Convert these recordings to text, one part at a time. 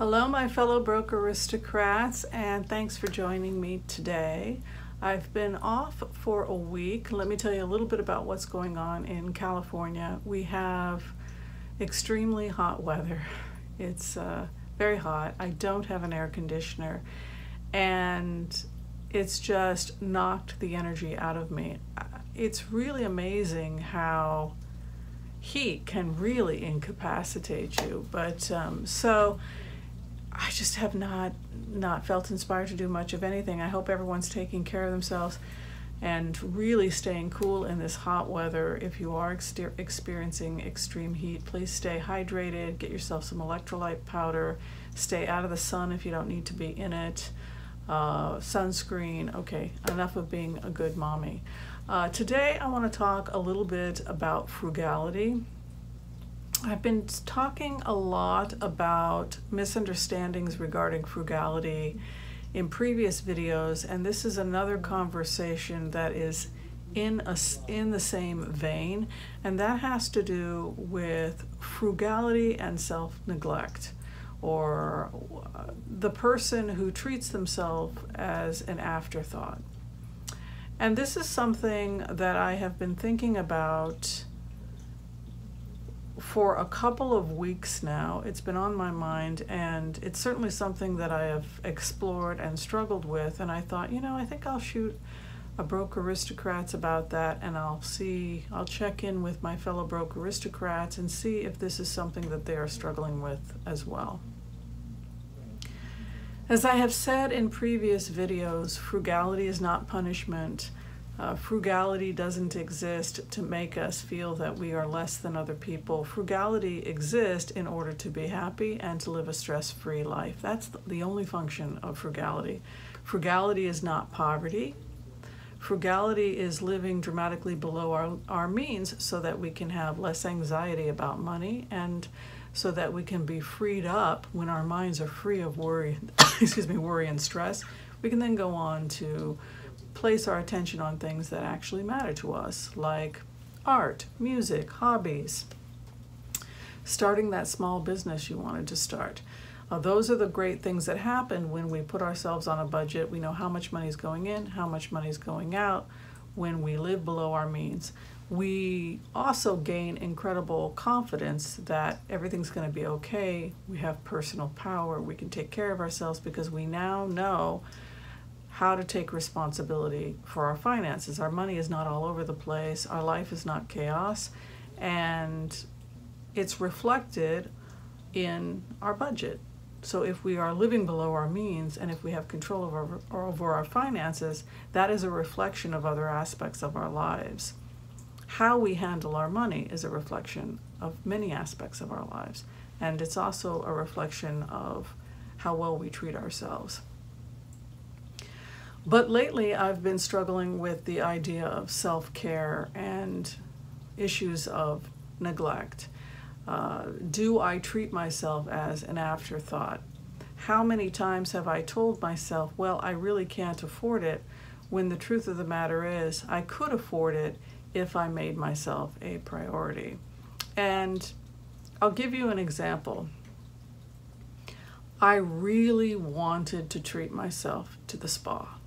Hello, my fellow broke aristocrats, and thanks for joining me today. I've been off for a week. Let me tell you a little bit about what's going on in California. We have extremely hot weather. It's very hot. I don't have an air conditioner, and it's just knocked the energy out of me. It's really amazing how heat can really incapacitate you. But so I just have not felt inspired to do much of anything. I hope everyone's taking care of themselves and really staying cool in this hot weather. If you are experiencing extreme heat, please stay hydrated, get yourself some electrolyte powder, stay out of the sun if you don't need to be in it, sunscreen. Okay, enough of being a good mommy. Today I want to talk a little bit about frugality. I've been talking a lot about misunderstandings regarding frugality in previous videos, and this is another conversation that is in the same vein, and that has to do with frugality and self-neglect, or the person who treats themselves as an afterthought. And this is something that I have been thinking about for a couple of weeks now. It's been on my mind, and it's certainly something that I have explored and struggled with, and I thought, I think I'll shoot a Broke Aristocrats about that, and I'll check in with my fellow Broke Aristocrats and see if this is something that they are struggling with as well. As I have said in previous videos, frugality is not punishment. Frugality doesn't exist to make us feel that we are less than other people. Frugality exists in order to be happy and to live a stress-free life. That's the only function of frugality. Frugality is not poverty. Frugality is living dramatically below our means so that we can have less anxiety about money, and so that we can be freed up when our minds are free of worry, worry and stress. We can then go on to place our attention on things that actually matter to us, like art, music, hobbies, starting that small business you wanted to start. Those are the great things that happen when we put ourselves on a budget. We know how much money is going in, how much money is going out. When we live below our means, we also gain incredible confidence that everything's going to be okay. We have personal power. We can take care of ourselves because we now know how to take responsibility for our finances. Our money is not all over the place. Our life is not chaos, and it's reflected in our budget. So if we are living below our means, and if we have control over our finances, that is a reflection of other aspects of our lives. How we handle our money is a reflection of many aspects of our lives, and it's also a reflection of how well we treat ourselves. But lately I've been struggling with the idea of self-care and issues of neglect. Do I treat myself as an afterthought? How many times have I told myself, well, I really can't afford it, when the truth of the matter is I could afford it if I made myself a priority? And I'll give you an example. I really wanted to treat myself to the spa.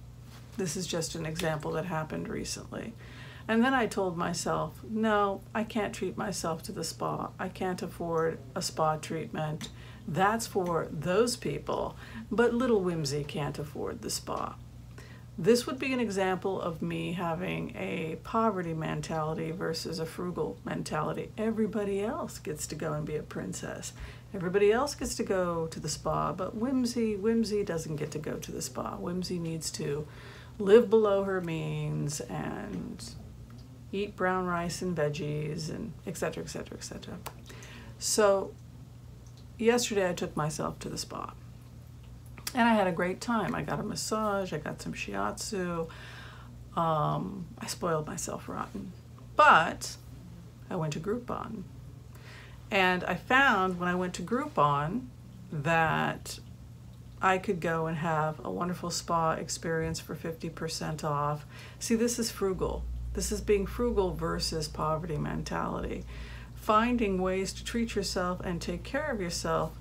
This is just an example that happened recently. And then I told myself, no, I can't treat myself to the spa. I can't afford a spa treatment. That's for those people. But little Whimsy can't afford the spa. This would be an example of me having a poverty mentality versus a frugal mentality. Everybody else gets to go and be a princess. Everybody else gets to go to the spa, but Whimsy doesn't get to go to the spa. Whimsy needs to live below her means and eat brown rice and veggies, and etc., etc., etc. So yesterday I took myself to the spa, and I had a great time. I got a massage, I got some shiatsu, I spoiled myself rotten. But I went to Groupon, and I found when I went to Groupon that I could go and have a wonderful spa experience for 50% off. See, this is frugal. This is being frugal versus poverty mentality. Finding ways to treat yourself and take care of yourself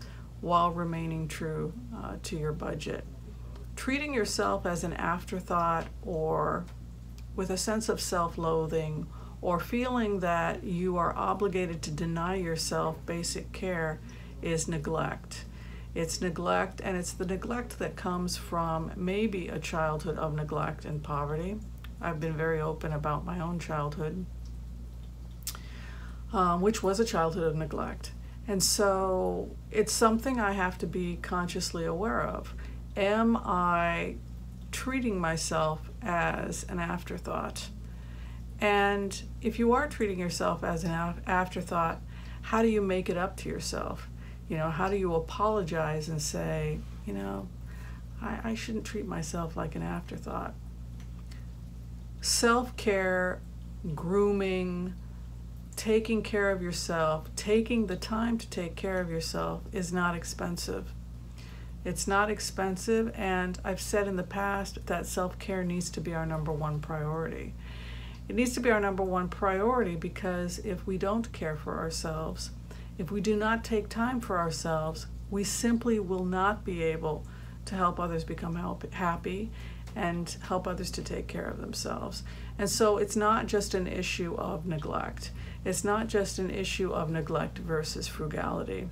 while remaining true to your budget. Treating yourself as an afterthought or with a sense of self-loathing or feeling that you are obligated to deny yourself basic care is neglect. It's neglect, and it's the neglect that comes from maybe a childhood of neglect and poverty. I've been very open about my own childhood, which was a childhood of neglect. And so it's something I have to be consciously aware of. Am I treating myself as an afterthought? And if you are treating yourself as an afterthought, how do you make it up to yourself? You know, how do you apologize and say, you know, I shouldn't treat myself like an afterthought? Self-care, grooming, taking care of yourself, taking the time to take care of yourself is not expensive. It's not expensive, and I've said in the past that self-care needs to be our number one priority. It needs to be our number one priority because if we don't care for ourselves, if we do not take time for ourselves, we simply will not be able to help others become happy and help others to take care of themselves. And so it's not just an issue of neglect. It's not just an issue of neglect versus frugality.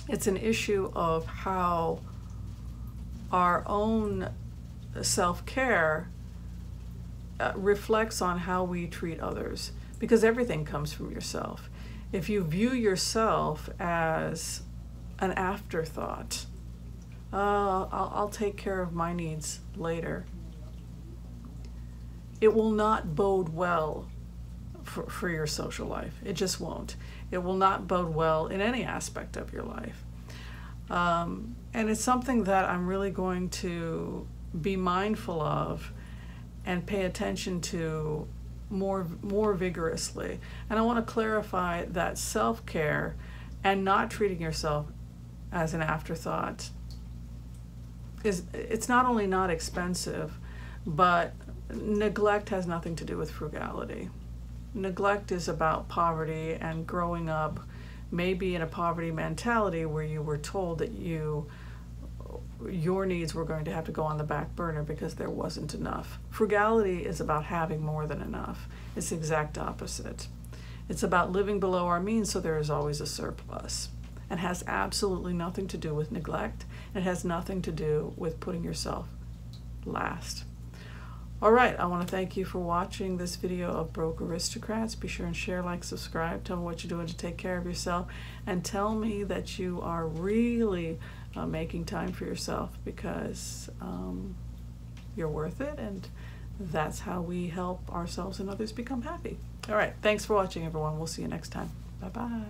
It's an issue of how our own self-care reflects on how we treat others, because everything comes from yourself. If you view yourself as an afterthought, I'll take care of my needs later, it will not bode well for your social life. It just won't. It will not bode well in any aspect of your life. And it's something that I'm really going to be mindful of and pay attention to more vigorously. And I want to clarify that self-care and not treating yourself as an afterthought it's not only not expensive, but neglect has nothing to do with frugality. Neglect is about poverty and growing up maybe in a poverty mentality where you were told that your needs were going to have to go on the back burner because there wasn't enough. Frugality is about having more than enough. It's the exact opposite. It's about living below our means so there is always a surplus, and has absolutely nothing to do with neglect. It has nothing to do with putting yourself last. All right, I want to thank you for watching this video of Broke Aristocrats. Be sure and share, like, subscribe. Tell me what you're doing to take care of yourself, and tell me that you are really making time for yourself, because you're worth it, and that's how we help ourselves and others become happy. All right, thanks for watching, everyone. We'll see you next time. Bye-bye.